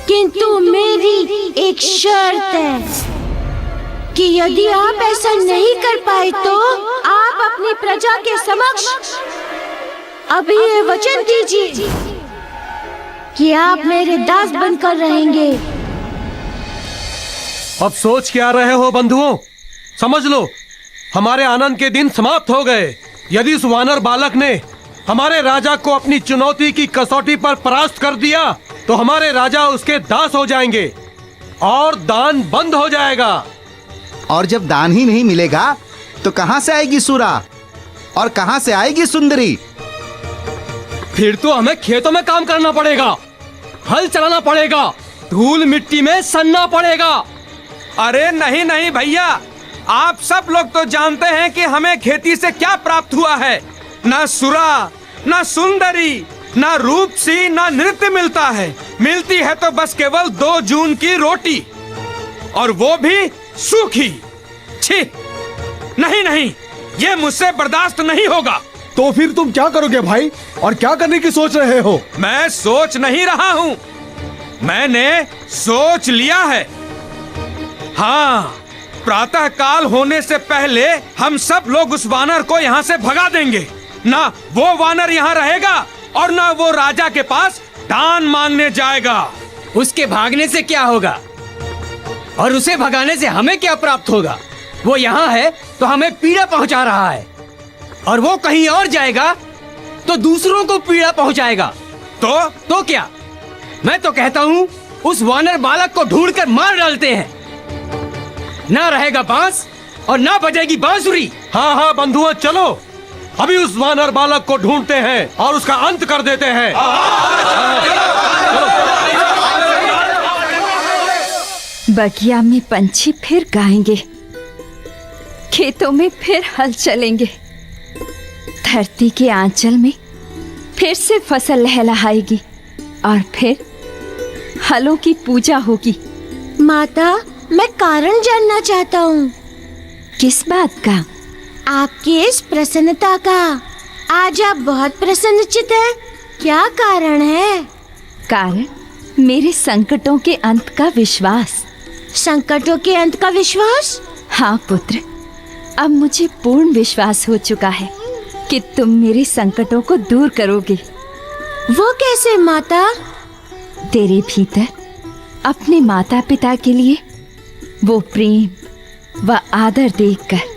किंतु मेरी एक शर्त है कि यदि आप ऐसा नहीं कर पाए तो आप अपनी प्रजा के समक्ष अभी ये वचन दीजिए कि आप मेरे दास बनकर रहेंगे। अब सोच क्या रहे हो बंधुओं? समझ लो, हमारे आनंद के दिन समाप्त हो गए। यदि उस वानर बालक ने हमारे राजा को अपनी चुनौती की कसौटी पर परास्त कर दिया तो हमारे राजा उसके दास हो जाएंगे और दान बंद हो जाएगा। और जब दान ही नहीं मिलेगा तो कहां से आएगी सुरा और कहां से आएगी सुंदरी? फिर तो हमें खेतों में काम करना पड़ेगा, हल चलाना पड़ेगा, धूल मिट्टी में सनना पड़ेगा। अरे नहीं नहीं भैया, आप सब लोग तो जानते हैं कि हमें खेती से क्या प्राप्त हुआ है। ना सुरा, ना सुंदरी, ना रूपसी, ना नृत्य मिलता है। मिलती है तो बस केवल 2 जून की रोटी, और वो भी सूखी। छी, नहीं नहीं, ये मुझसे बर्दाश्त नहीं होगा। तो फिर तुम क्या करोगे भाई, और क्या करने की सोच रहे हो? मैं सोच नहीं रहा हूँ, मैंने सोच लिया है। हाँ, प्रातः काल होने से पहले हम सब लोग उस वानर को यहाँ से भगा देंगे। ना वो वानर यहाँ रहेगा और ना वो राजा के पास दान मांगने जाएगा। उसके भागने से क्या होगा और उसे भगाने से हमें क्या प्राप्त होगा? वो यहाँ है तो हमें पीड़ा पहुँचा रहा है, और वो कहीं और जाएगा तो दूसरों को पीड़ा पहुँचाएगा। तो क्या? मैं तो कहता हूँ उस वानर बालक को ढूंढकर मार डालते हैं। ना रहेगा बांस और ना बजेगी बांसुरी। हाँ हाँ बंधुओं, चलो अभी उस वानर बालक को ढूंढते हैं और उसका अंत कर देते हैं। बगिया में पंछी फिर गाएंगे, खेतों में फिर हल चलेंगे, धरती के आंचल में फिर से फसल लहलहाएगी और फिर हलों की पूजा होगी। माता, मैं कारण जानना चाहता हूँ। किस बात का? आपकी इस प्रसन्नता का। आज आप बहुत प्रसन्नचित हैं। क्या कारण है? कारण मेरे संकटों के अंत का विश्वास। संकटों के अंत का विश्वास? हाँ पुत्र, अब मुझे पूर्ण विश्वास हो चुका है कि तुम मेरे संकटों को दूर करोगे। वो कैसे माता? तेरे भीतर अपने माता पिता के लिए वो प्रेम व आदर देखकर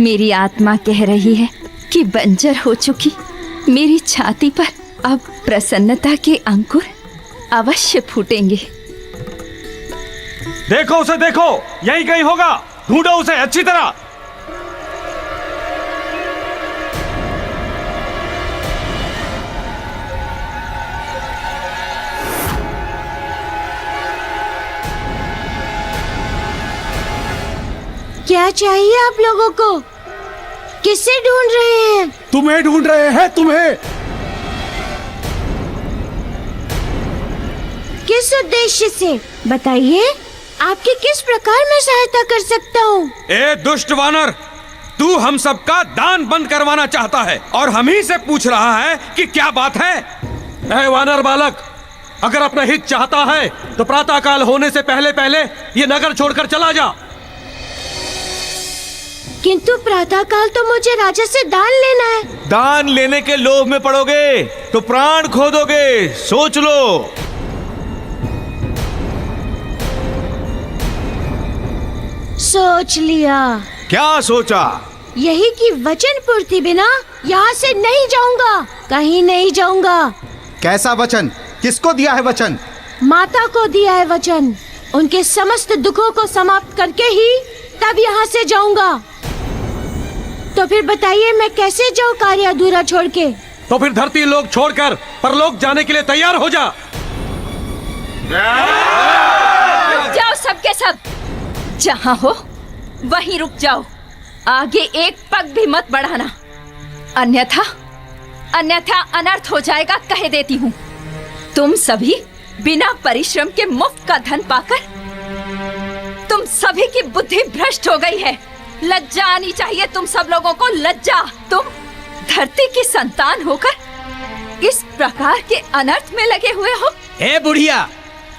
मेरी आत्मा कह रही है कि बंजर हो चुकी मेरी छाती पर अब प्रसन्नता के अंकुर अवश्य फूटेंगे। देखो उसे, देखो, यहीं कहीं होगा। ढूंढो उसे अच्छी तरह। क्या चाहिए आप लोगों को? किसे ढूंढ रहे हैं? तुम्हें ढूंढ रहे हैं, तुम्हें। किस उद्देश्य से? बताइए, आपकी किस प्रकार मैं सहायता कर सकता हूँ? ए दुष्ट वानर, तू हम सबका दान बंद करवाना चाहता है और हम ही से पूछ रहा है कि क्या बात है? ऐ वानर बालक, अगर अपना हित चाहता है तो प्रातः काल होने से पहले पहले ये नगर छोड़कर चला जा। किंतु प्रातः काल तो मुझे राजा से दान लेना है। दान लेने के लोभ में पड़ोगे तो प्राण खो दोगे, सोच लो। सोच लिया। क्या सोचा? यही कि वचन पूर्ति बिना यहाँ से नहीं जाऊंगा, कहीं नहीं जाऊंगा। कैसा वचन? किसको दिया है वचन? माता को दिया है वचन। उनके समस्त दुखों को समाप्त करके ही तब यहाँ से जाऊंगा। तो फिर बताइए, मैं कैसे जाऊँ कार्य अधूरा छोड़ के? तो फिर धरती लोग छोड़कर परलोक जाने के लिए तैयार हो जा। रुक जाओ सबके सब, जहाँ हो वहीं रुक जाओ, आगे एक पग भी मत बढ़ाना, अन्यथा अनर्थ हो जाएगा, कह देती हूँ। तुम सभी बिना परिश्रम के मुफ्त का धन पाकर तुम सभी की बुद्धि भ्रष्ट हो गई है। लज्जा आनी चाहिए तुम सब लोगों को, लज्जा। तुम धरती की संतान होकर इस प्रकार के अनर्थ में लगे हुए हो। ए बुढ़िया,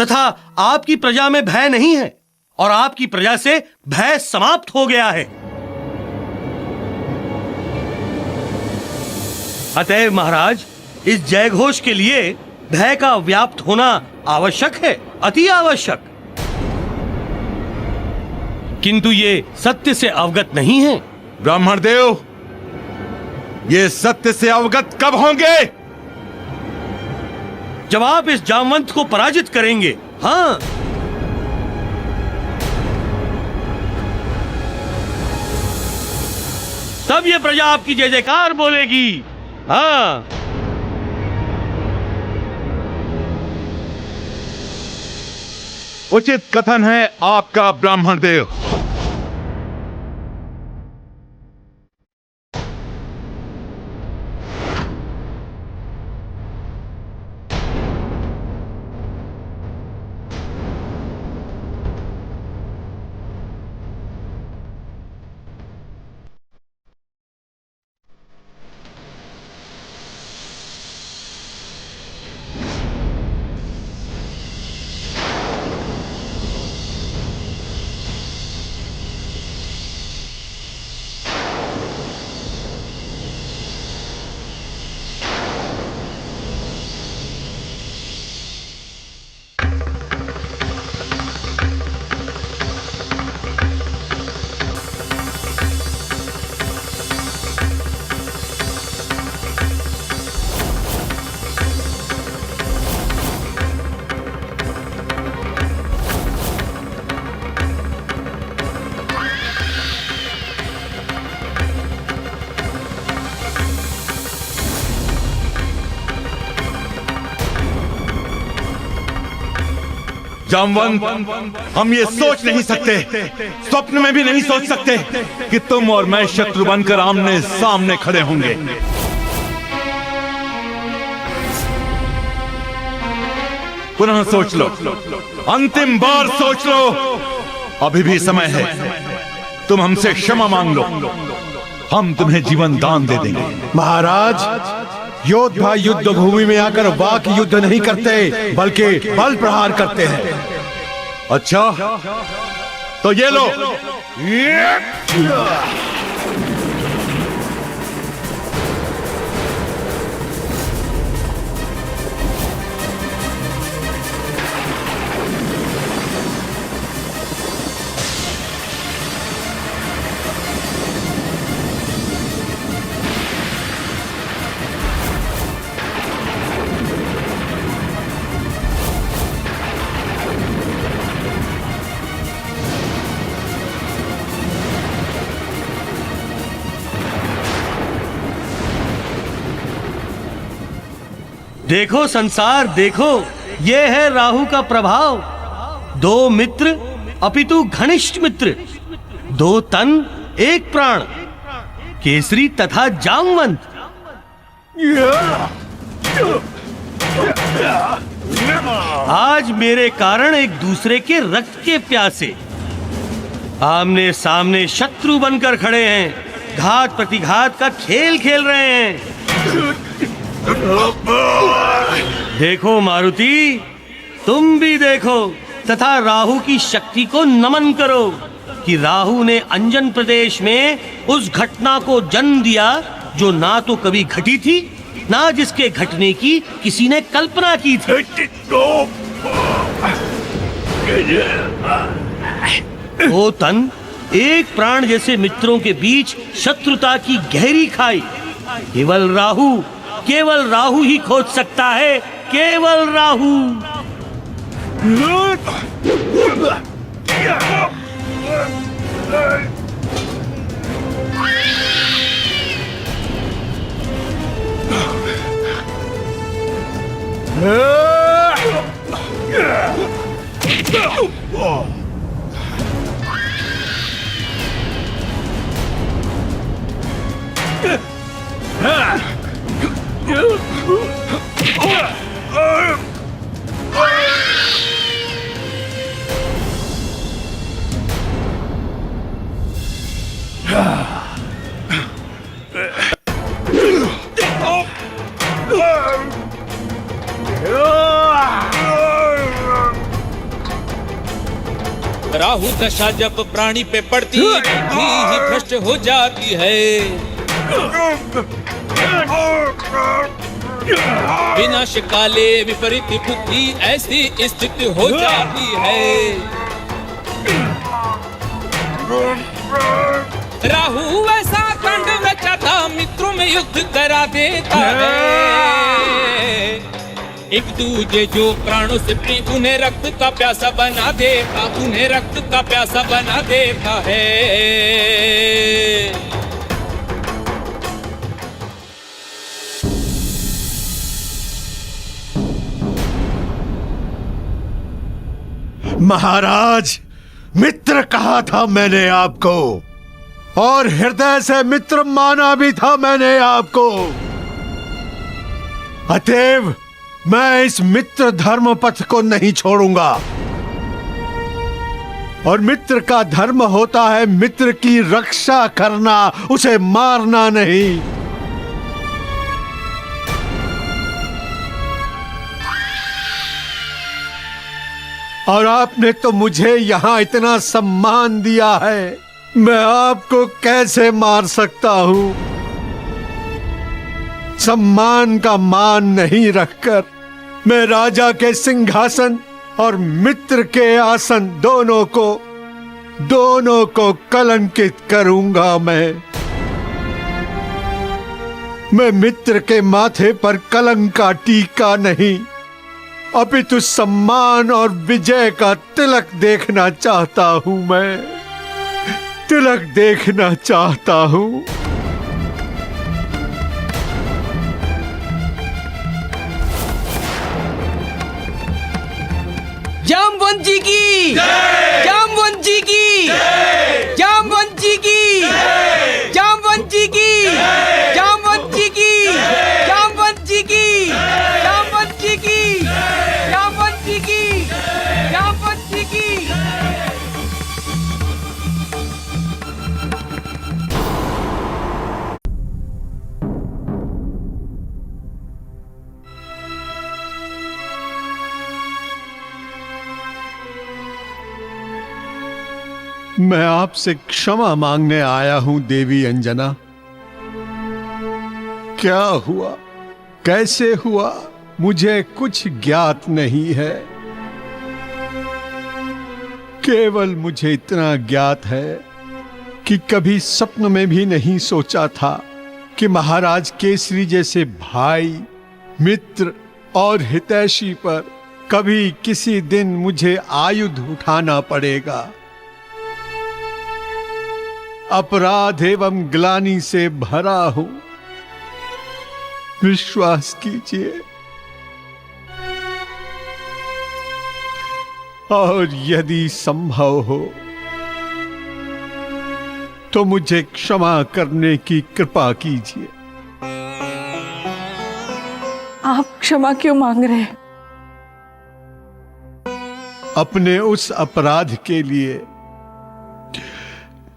तथा आपकी प्रजा में भय नहीं है और आपकी प्रजा से भय समाप्त हो गया है। अतएव महाराज, इस जयघोष के लिए भय का व्याप्त होना आवश्यक है, अति आवश्यक। किंतु ये सत्य से अवगत नहीं है। ब्राह्मण देव, ये सत्य से अवगत कब होंगे? जब आप इस जामवंत को पराजित करेंगे। हाँ, तब ये प्रजा आपकी जय जयकार बोलेगी। हाँ, उचित कथन है आपका ब्राह्मण देव। जामवंत, हम ये सोच नहीं सकते, स्वप्न में भी नहीं सोच सकते कि तुम और मैं शत्रु बनकर आमने सामने खड़े होंगे। पुनः सोच लो, अंतिम बार सोच लो, अभी भी समय है। तुम हमसे क्षमा मांग लो, हम तुम्हें जीवन दान दे देंगे। महाराज, योद्धा युद्ध भूमि में आकर वाक युद्ध नहीं करते, बल्कि बल प्रहार करते हैं। अच्छा, तो ये लो। देखो संसार, देखो, ये है राहु का प्रभाव। दो मित्र अपितु घनिष्ठ मित्र, दो तन एक प्राण, केसरी तथा जामवंत। आज मेरे कारण एक दूसरे के रक्त के प्यासे आमने सामने शत्रु बनकर खड़े हैं, घात प्रतिघात का खेल खेल रहे हैं। देखो मारुति, तुम भी देखो तथा राहु की शक्ति को नमन करो कि राहु ने अंजन प्रदेश में उस घटना को जन्म दिया जो ना तो कभी घटी थी, ना जिसके घटने की किसी ने कल्पना की थी। ओ तन, एक प्राण जैसे मित्रों के बीच शत्रुता की गहरी खाई केवल राहु ही खोज सकता है, केवल राहु। राहु दशा जब प्राणी पे पड़ती बुद्धि ही भ्रष्ट हो जाती है। विनाश काले विपरीत बुद्धि ऐसी स्थिति हो जाती है। राहु ऐसा कंड रचाता मित्रों में युद्ध करा देता है। एक दूजे जो प्राणों से प्रिय उन्हें रक्त का प्यासा बना देता, उन्हें रक्त का प्यासा बना देता है। महाराज, मित्र कहा था मैंने आपको, और हृदय से मित्र माना भी था मैंने आपको। अतएव मैं इस मित्र धर्म पथ को नहीं छोड़ूंगा। और मित्र का धर्म होता है मित्र की रक्षा करना, उसे मारना नहीं। और आपने तो मुझे यहां इतना सम्मान दिया है, मैं आपको कैसे मार सकता हूं? सम्मान का मान नहीं रखकर मैं राजा के सिंहासन और मित्र के आसन दोनों को कलंकित करूंगा। मैं मित्र के माथे पर कलंक का टीका नहीं, अपितु सम्मान और विजय का तिलक देखना चाहता हूं। मैं तिलक देखना चाहता हूं। जामवंत जी की, जामवंत जी की, जामवंत जी की, जामवंत जी की, जामवंत जी की, जामवंत जी की, जामवंत जी की, जामवंत जी की, जामवंत जी की। मैं आपसे क्षमा मांगने आया हूं देवी अंजना। क्या हुआ, कैसे हुआ, मुझे कुछ ज्ञात नहीं है। केवल मुझे इतना ज्ञात है कि कभी स्वप्न में भी नहीं सोचा था कि महाराज केसरी जैसे भाई, मित्र और हितैषी पर कभी किसी दिन मुझे आयुध उठाना पड़ेगा। अपराध एवं ग्लानि से भरा हूं, विश्वास कीजिए। और यदि संभव हो तो मुझे क्षमा करने की कृपा कीजिए। आप क्षमा क्यों मांग रहे हैं? अपने उस अपराध के लिए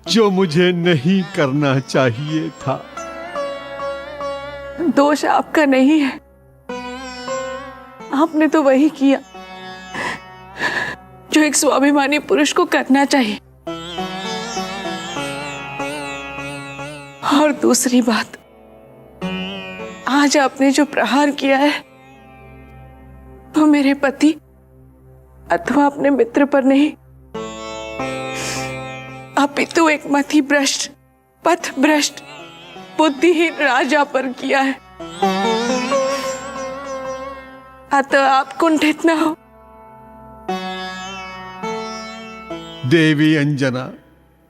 जो मुझे नहीं करना चाहिए था। दोष आपका नहीं है, आपने तो वही किया जो एक स्वाभिमानी पुरुष को करना चाहिए। और दूसरी बात, आज आपने जो प्रहार किया है वो मेरे पति अथवा अपने मित्र पर नहीं, अपितु एक मति भ्रष्ट, पथ भ्रष्ट, बुद्धिहीन राजा पर किया है। अतः आप कुंठित न हो। देवी अंजना,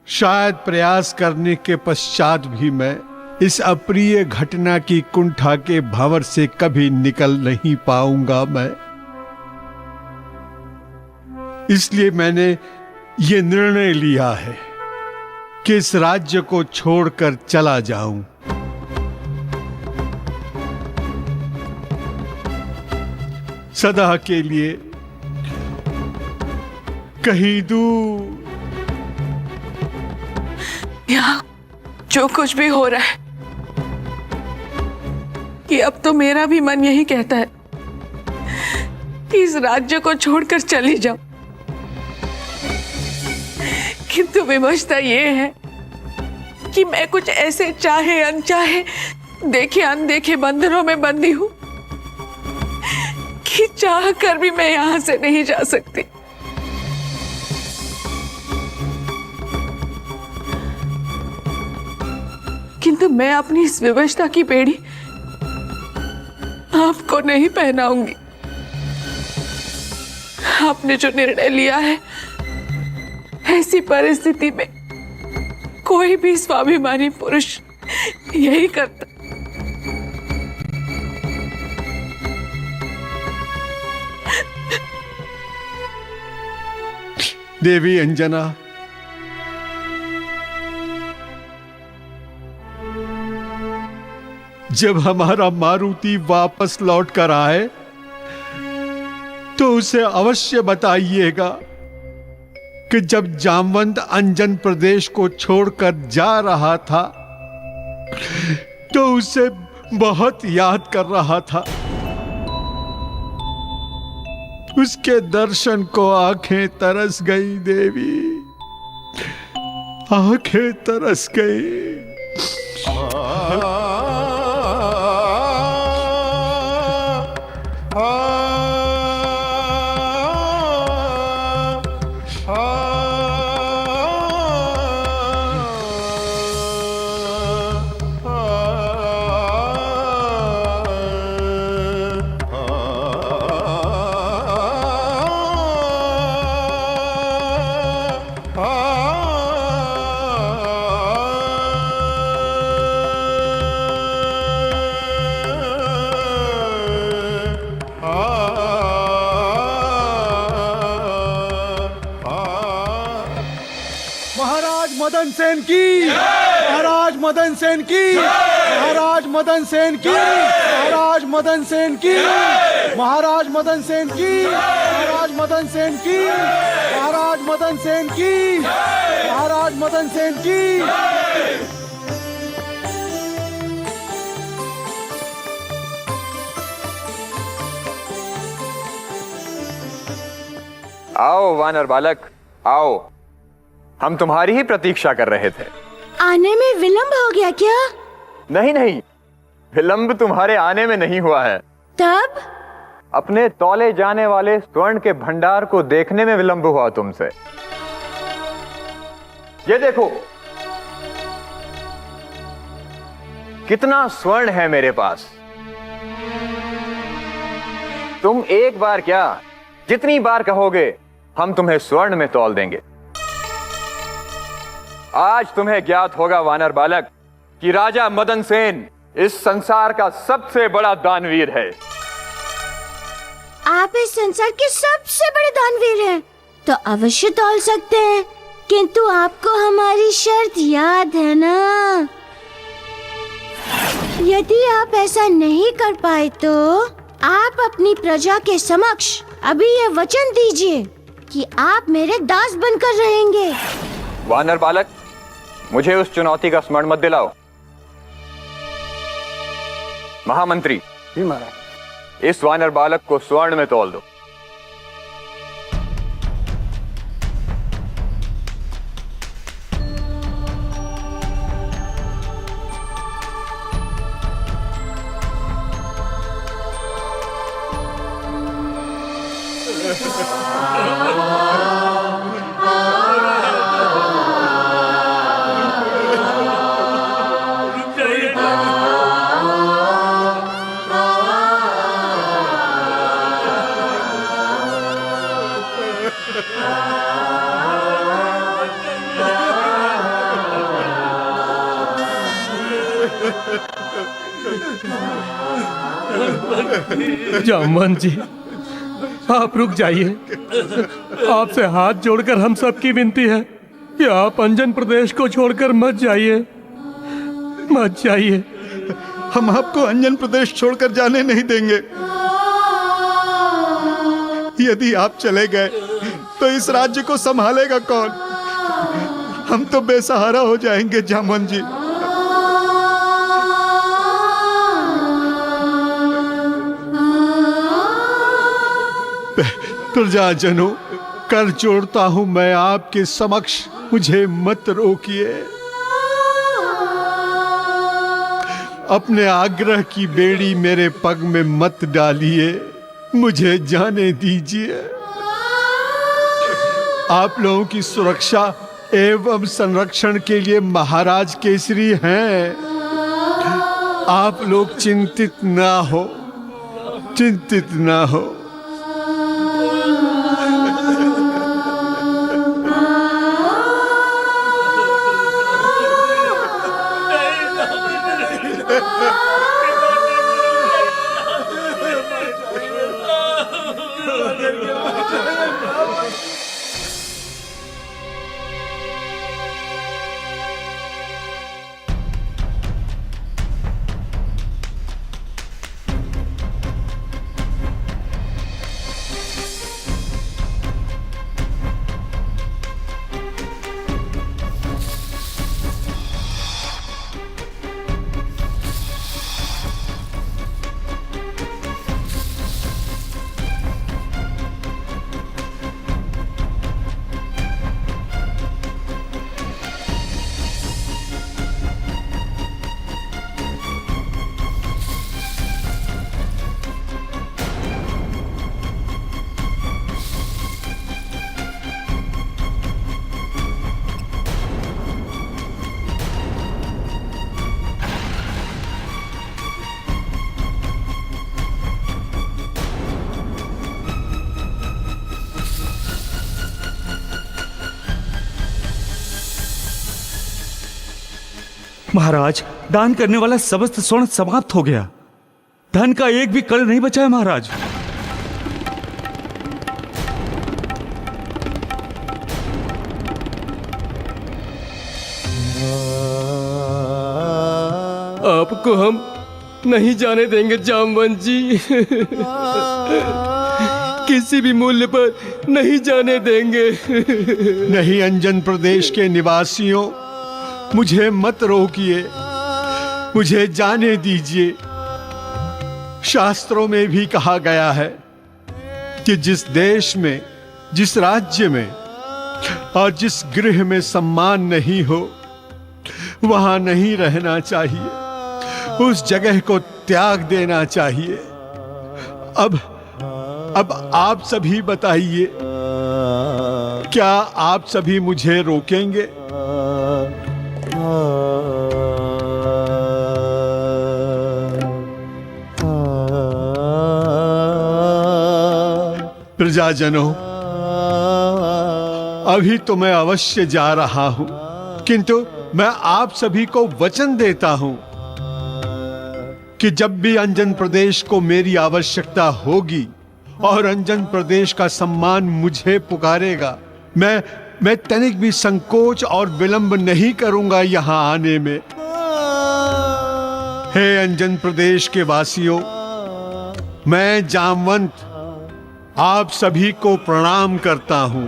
शायद प्रयास करने के पश्चात भी मैं इस अप्रिय घटना की कुंठा के भंवर से कभी निकल नहीं पाऊंगा। मैं इसलिए मैंने ये निर्णय लिया है कि इस राज्य को छोड़कर चला जाऊं। सदा के लिए कहीं दूर। यहाँ जो कुछ भी हो रहा है कि अब तो मेरा भी मन यही कहता है कि इस राज्य को छोड़कर चली जाऊं। किंतु विवशता ये है कि मैं कुछ ऐसे चाहे अनचाहे, देखे अनदेखे बंधनों में बंधी हूं कि चाह कर भी मैं यहां से नहीं जा सकती। किंतु मैं अपनी इस विवशता की बेड़ी आपको नहीं पहनाऊंगी। आपने जो निर्णय लिया है, ऐसी परिस्थिति में कोई भी स्वाभिमानी पुरुष यही करता। देवी अंजना, जब हमारा मारुति वापस लौट कर आए तो उसे अवश्य बताइएगा कि जब जामवंत अंजन प्रदेश को छोड़कर जा रहा था तो उसे बहुत याद कर रहा था। उसके दर्शन को आंखें तरस गई देवी, आंखें तरस गई। मदन सेन की, महाराज मदन सेन की, महाराज मदन सेन की, महाराज मदन सेन की, महाराज मदन सेन की, महाराज मदन सेन की, महाराज मदन सेन की, महाराज मदन सेन की। आओ वानर बालक, आओ। हम तुम्हारी ही प्रतीक्षा कर रहे थे। आने में विलंब हो गया क्या? नहीं नहीं, विलंब तुम्हारे आने में नहीं हुआ है। तब? अपने तौले जाने वाले स्वर्ण के भंडार को देखने में विलंब हुआ तुमसे। ये देखो कितना स्वर्ण है मेरे पास। तुम एक बार क्या, जितनी बार कहोगे हम तुम्हें स्वर्ण में तौल देंगे। आज तुम्हें ज्ञात होगा वानर बालक कि राजा मदन सेन इस संसार का सबसे बड़ा दानवीर है। आप इस संसार के सबसे बड़े दानवीर हैं, तो अवश्य तौल सकते हैं, किंतु आपको हमारी शर्त याद है ना? यदि आप ऐसा नहीं कर पाए तो आप अपनी प्रजा के समक्ष अभी ये वचन दीजिए कि आप मेरे दास बनकर रहेंगे। वानर बालक, मुझे उस चुनौती का स्मरण मत दिलाओ। महामंत्री, इस वानर बालक को स्वर्ण में तौल दो। जामवंत जी, आप रुक जाइए। आपसे हाथ जोड़कर हम सबकी विनती है कि आप अंजन प्रदेश को छोड़कर मत जाइए, मत जाइए। हम आपको अंजन प्रदेश छोड़कर जाने नहीं देंगे। यदि आप चले गए तो इस राज्य को संभालेगा कौन? हम तो बेसहारा हो जाएंगे जामवंत जी। प्रजाजनों, कर जोड़ता हूं मैं आपके समक्ष मुझे मत रोकिए। अपने आग्रह की बेड़ी मेरे पग में मत डालिए, मुझे जाने दीजिए। आप लोगों की सुरक्षा एवं संरक्षण के लिए महाराज केसरी हैं। आप लोग चिंतित ना हो, चिंतित ना हो। महाराज, दान करने वाला समस्त स्वर्ण समाप्त हो गया। धन का एक भी कण नहीं बचा है महाराज। आपको हम नहीं जाने देंगे जामवंत जी। किसी भी मूल्य पर नहीं जाने देंगे। नहीं अंजन प्रदेश के निवासियों, मुझे मत रोकिए, मुझे जाने दीजिए। शास्त्रों में भी कहा गया है कि जिस देश में, जिस राज्य में और जिस गृह में सम्मान नहीं हो, वहां नहीं रहना चाहिए, उस जगह को त्याग देना चाहिए। अब आप सभी बताइए, क्या आप सभी मुझे रोकेंगे? प्रजाजनों, अभी तो मैं अवश्य जा रहा हूं, किंतु मैं आप सभी को वचन देता हूं कि जब भी अंजन प्रदेश को मेरी आवश्यकता होगी और अंजन प्रदेश का सम्मान मुझे पुकारेगा, मैं तनिक भी संकोच और विलंब नहीं करूंगा यहां आने में। हे अंजन प्रदेश के वासियों, मैं जामवंत आप सभी को प्रणाम करता हूं।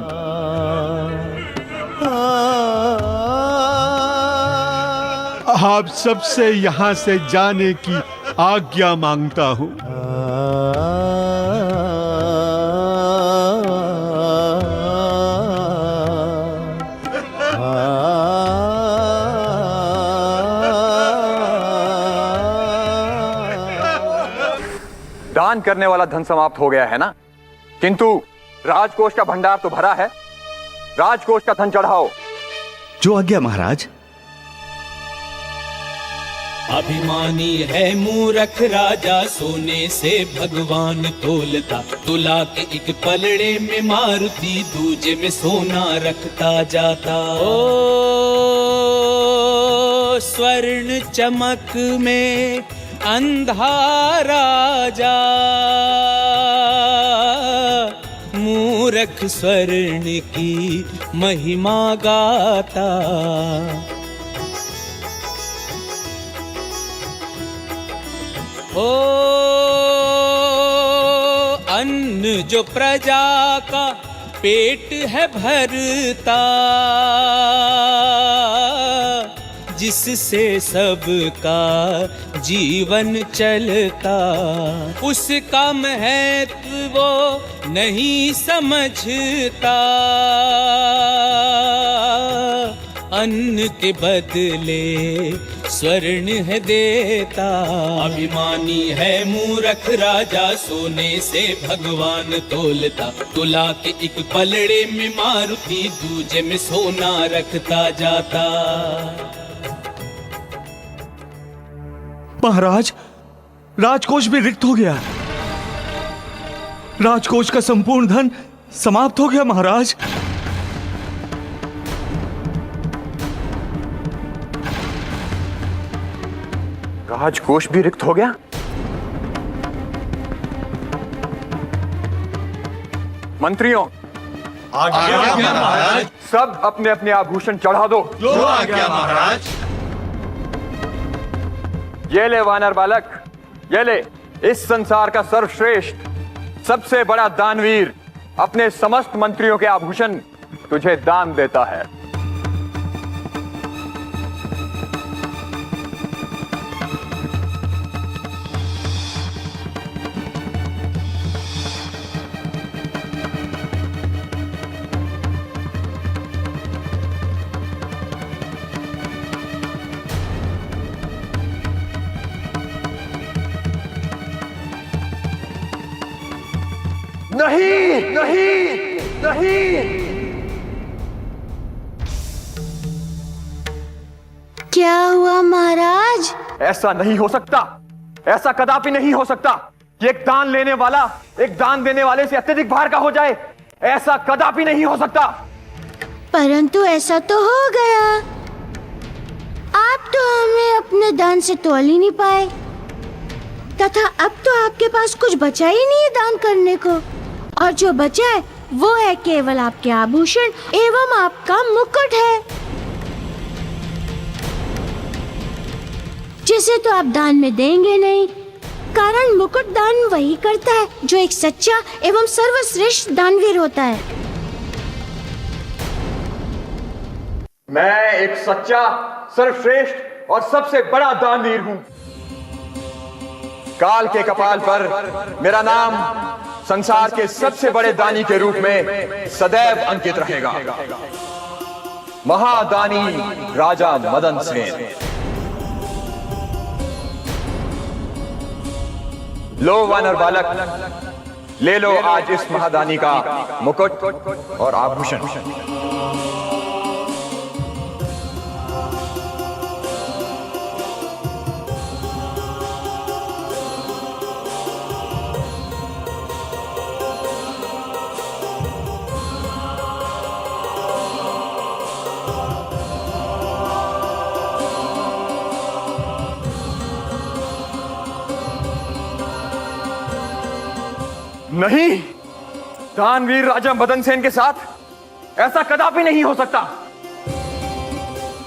आप सबसे यहां से जाने की आज्ञा मांगता हूं। दान करने वाला धन समाप्त हो गया है ना, किंतु राजकोष का भंडार तो भरा है। राजकोष का धन चढ़ाओ। जो आज्ञा महाराज। अभिमानी है मूर्ख राजा, सोने से भगवान तोलता। तुला के एक पलड़े में मारुति, दूजे में सोना रखता जाता। ओ स्वर्ण चमक में अंधा राजा, मूर्ख स्वर्ण की महिमा गाता। ओ अन्न जो प्रजा का पेट है भरता, जिससे सबका जीवन चलता, उसका महत्व वो नहीं समझता। अन्न के बदले स्वर्ण है देता। अभिमानी है मूर्ख राजा, सोने से भगवान तोलता। तुला के एक पलड़े में मारुति, दूजे में सोना रखता जाता। महाराज, राजकोष भी रिक्त हो गया। राजकोष का संपूर्ण धन समाप्त हो गया महाराज। राजकोष भी रिक्त हो गया? मंत्रियों, आज्ञा महाराज। सब अपने अपने आभूषण चढ़ा दो। जो आज्ञा महाराज। ये ले वानर बालक, ये ले, इस संसार का सर्वश्रेष्ठ सबसे बड़ा दानवीर अपने समस्त मंत्रियों के आभूषण तुझे दान देता है। नहीं नहीं नहीं, क्या हुआ महाराज? ऐसा नहीं हो सकता, ऐसा कदापि नहीं हो सकता कि एक दान लेने वाला एक दान देने वाले से अत्यधिक भार का हो जाए। ऐसा कदापि नहीं हो सकता। परंतु ऐसा तो हो गया। आप तो हमें अपने दान से तोल ही नहीं पाए, तथा अब तो आपके पास कुछ बचा ही नहीं है दान करने को, और जो बचा है वो है केवल आपके आभूषण एवं आपका मुकुट है, जिसे तो आप दान में देंगे नहीं, कारण मुकुट दान वही करता है जो एक सच्चा एवं सर्वश्रेष्ठ दानवीर होता है। मैं एक सच्चा, सर्वश्रेष्ठ और सबसे बड़ा दानवीर हूं। काल के कपाल पर मेरा नाम संसार के सबसे बड़े दानी के रूप में सदैव अंकित रहेगा। महादानी राजा मदन सेन। लो वानर बालक, ले लो आज इस महादानी का मुकुट और आभूषण। नहीं, दानवीर राजा मदन सेन के साथ ऐसा कदापि नहीं हो सकता।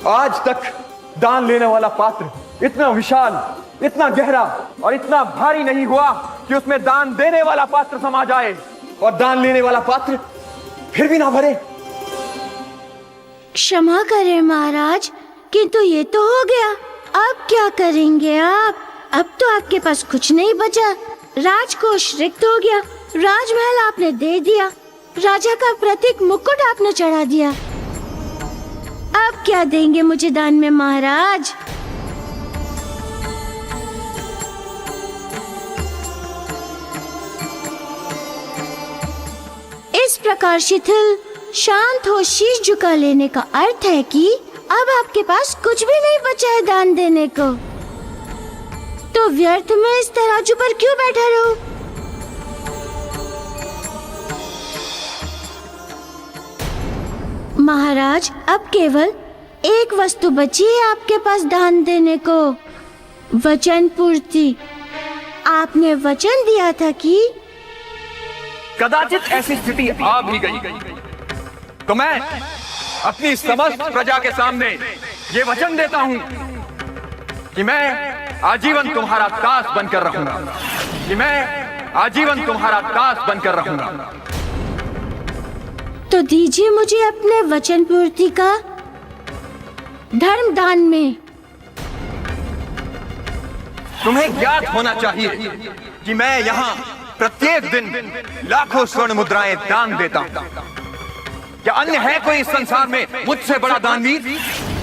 आज तक दान लेने वाला पात्र इतना विशाल, इतना गहरा और इतना भारी नहीं हुआ कि उसमें दान देने वाला पात्र समा जाए और दान लेने वाला पात्र फिर भी ना भरे। क्षमा करें महाराज, किंतु ये तो हो गया। अब क्या करेंगे आप? अब तो आपके पास कुछ नहीं बचा। राजकोष रिक्त हो गया, राजमहल आपने दे दिया, राजा का प्रतीक मुकुट आपने चढ़ा दिया। अब क्या देंगे मुझे दान में महाराज? इस प्रकार शिथिल शांत हो शीश झुका लेने का अर्थ है कि अब आपके पास कुछ भी नहीं बचा है दान देने को। तो व्यर्थ में इस तराजू पर क्यों बैठा रहूं? महाराज, अब केवल एक वस्तु बची है आपके पास दान देने को, वचन पूर्ति। आपने वचन दिया था कि कदाचित ऐसी स्थिति आ भी गई तो मैं अपनी समस्त प्रजा के सामने ये वचन देता हूं कि मैं आजीवन तुम्हारा दास बनकर रहूंगा, कि मैं आजीवन तुम्हारा दास बनकर रहूंगा। तो दीजिए मुझे अपने वचन पूर्ति का धर्म दान में। तुम्हें ज्ञात होना चाहिए कि मैं यहाँ प्रत्येक दिन लाखों स्वर्ण मुद्राएं दान देता हूँ। क्या अन्य है कोई इस संसार में मुझसे बड़ा दानवीर?